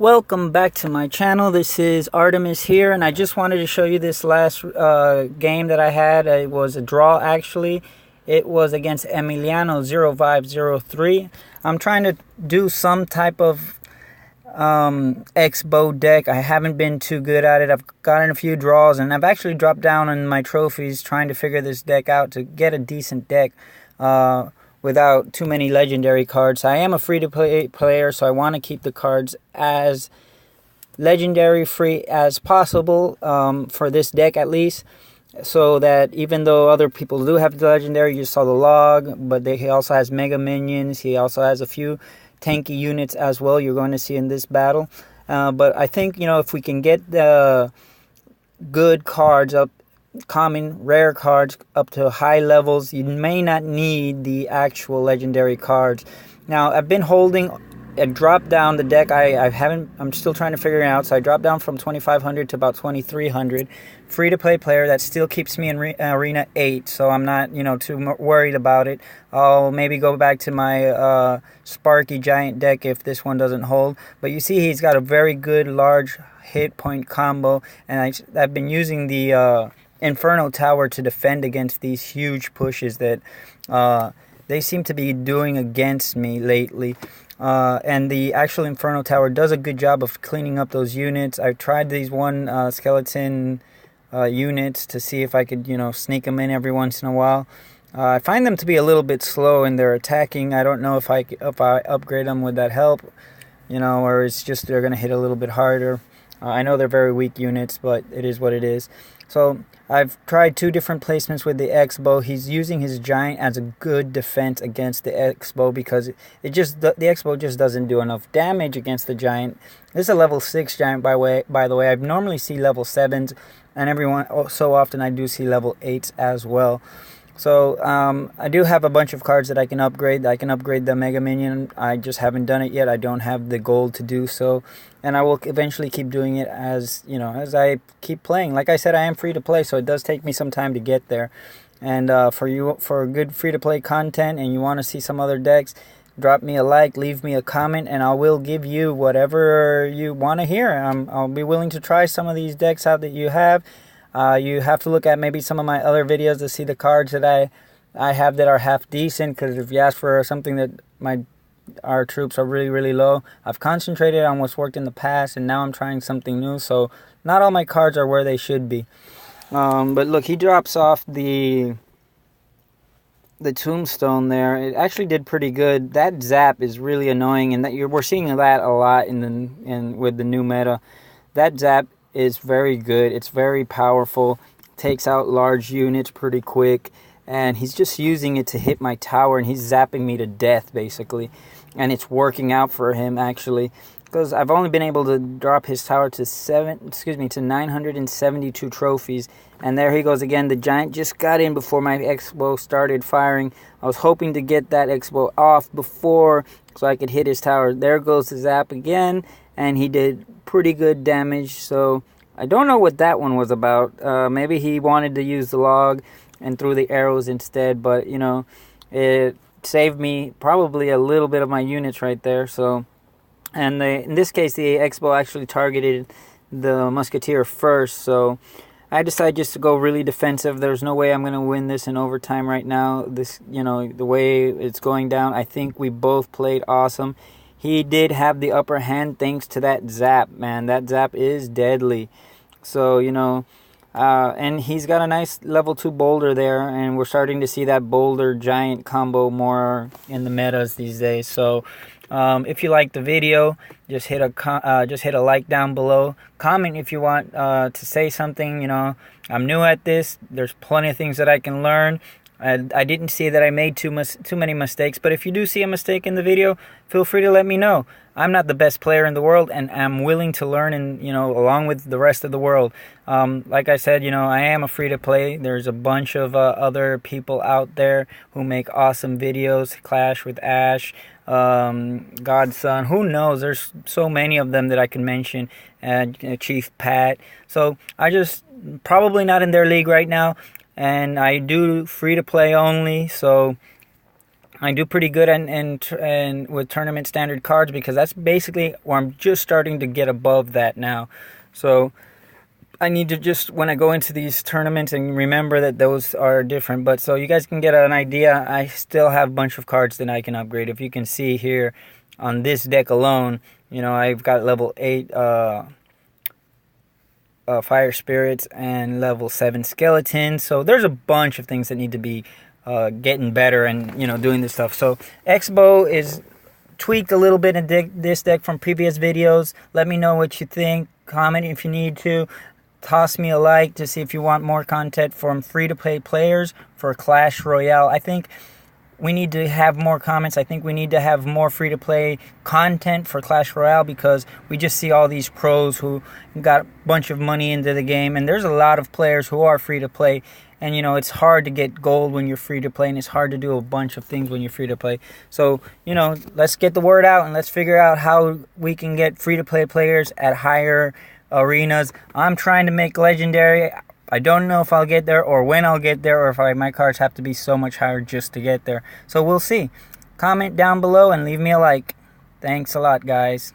Welcome back to my channel. This is Artemis here, and I just wanted to show you this last game that I had. It was a draw, actually. It was against Emiliano 0503. I'm trying to do some type of Xbow deck. I haven't been too good at it. I've gotten a few draws, and I've actually dropped down on my trophies trying to figure this deck out to get a decent deck without too many legendary cards. I am a free-to-play player, so I want to keep the cards as legendary free as possible for this deck at least, so that even though other people do have the legendary, you saw the log, but he also has mega minions. He also has a few tanky units as well you're going to see in this battle. But I think, if we can get the good cards up, common rare cards up to high levels, you may not need the actual legendary cards. Now, I've been holding a drop down the deck. I'm still trying to figure it out. So I dropped down from 2,500 to about 2,300. Free to play player, that still keeps me in arena 8, so I'm not too worried about it. I'll maybe go back to my Sparky Giant deck if this one doesn't hold. But you see, he's got a very good large hit point combo, and I've been using the Inferno Tower to defend against these huge pushes that they seem to be doing against me lately. And the actual Inferno Tower does a good job of cleaning up those units. I've tried these one skeleton units to see if I could sneak them in every once in a while. I find them to be a little bit slow in their attacking. I don't know if I upgrade them, would that help, or it's just they're going to hit a little bit harder. I know they're very weak units, but it is what it is. So I've tried two different placements with the Xbow. He's using his giant as a good defense against the Xbow because the Xbow just doesn't do enough damage against the giant. This is a level 6 giant, by the way. I normally see level 7s, and so often I do see level 8s as well. So I do have a bunch of cards that I can upgrade. I can upgrade the Mega Minion. I just haven't done it yet. I don't have the gold to do so, and I will eventually keep doing it as I keep playing. Like I said, I am free to play, so it does take me some time to get there. And for good free to play content, and you want to see some other decks, drop me a like, leave me a comment, and I will give you whatever you want to hear. I'll be willing to try some of these decks out that you have. You have to look at maybe some of my other videos to see the cards that I have that are half decent, because if you ask for something that our troops are really, really low, I've concentrated on what's worked in the past, and now I'm trying something new, so not all my cards are where they should be. But look, he drops off the tombstone there. It actually did pretty good. That zap is really annoying, and we're seeing that a lot with the new meta. That zap is very good. It's very powerful. Takes out large units pretty quick, and he's just using it to hit my tower, and he's zapping me to death basically, and it's working out for him actually, because I've only been able to drop his tower to 972 trophies, and there he goes again. The giant just got in before my Xbow started firing. I was hoping to get that Xbow off before so I could hit his tower. There goes the zap again, and he did pretty good damage. So I don't know what that one was about. Maybe he wanted to use the log and threw the arrows instead, but it saved me probably a little bit of my units right there. So, and in this case, the Xbow actually targeted the musketeer first, so I decided just to go really defensive. There's no way I'm going to win this in overtime right now. This, the way it's going down, I think we both played awesome. He did have the upper hand thanks to that zap, man. That zap is deadly. So, and he's got a nice level 2 boulder there, and we're starting to see that boulder giant combo more in the metas these days. So, if you like the video, just hit a like down below. Comment if you want to say something. I'm new at this. There's plenty of things that I can learn. I didn't see that I made too many mistakes, but if you do see a mistake in the video, feel free to let me know. I'm not the best player in the world, and I'm willing to learn, and along with the rest of the world. Like I said, I am a free to play. There's a bunch of other people out there who make awesome videos. Clash with Ash, Godson, who knows? There's so many of them that I can mention. Chief Pat. So I just probably not in their league right now. And I do free to play only, so I do pretty good and with tournament standard cards, because that's basically where I'm just starting to get above that now. So I need to just, when I go into these tournaments, and remember that those are different. But so you guys can get an idea, I still have a bunch of cards that I can upgrade. If you can see here on this deck alone, you know, I've got level 8 fire spirits and level 7 skeletons. So there's a bunch of things that need to be getting better and, you know, doing this stuff. So Xbow is tweaked a little bit in this deck from previous videos. Let me know what you think. Comment if you need to. Toss me a like to see if you want more content from free-to-play players for Clash Royale. I think we need to have more comments. I think we need to have more free-to-play content for Clash Royale, because we just see all these pros who got a bunch of money into the game, and there's a lot of players who are free-to-play. And, you know, it's hard to get gold when you're free-to-play, and it's hard to do a bunch of things when you're free-to-play. So, you know, let's get the word out, and let's figure out how we can get free-to-play players at higher arenas. I'm trying to make legendary. I don't know if I'll get there or when I'll get there, or if my cards have to be so much higher just to get there. So we'll see. Comment down below and leave me a like. Thanks a lot, guys.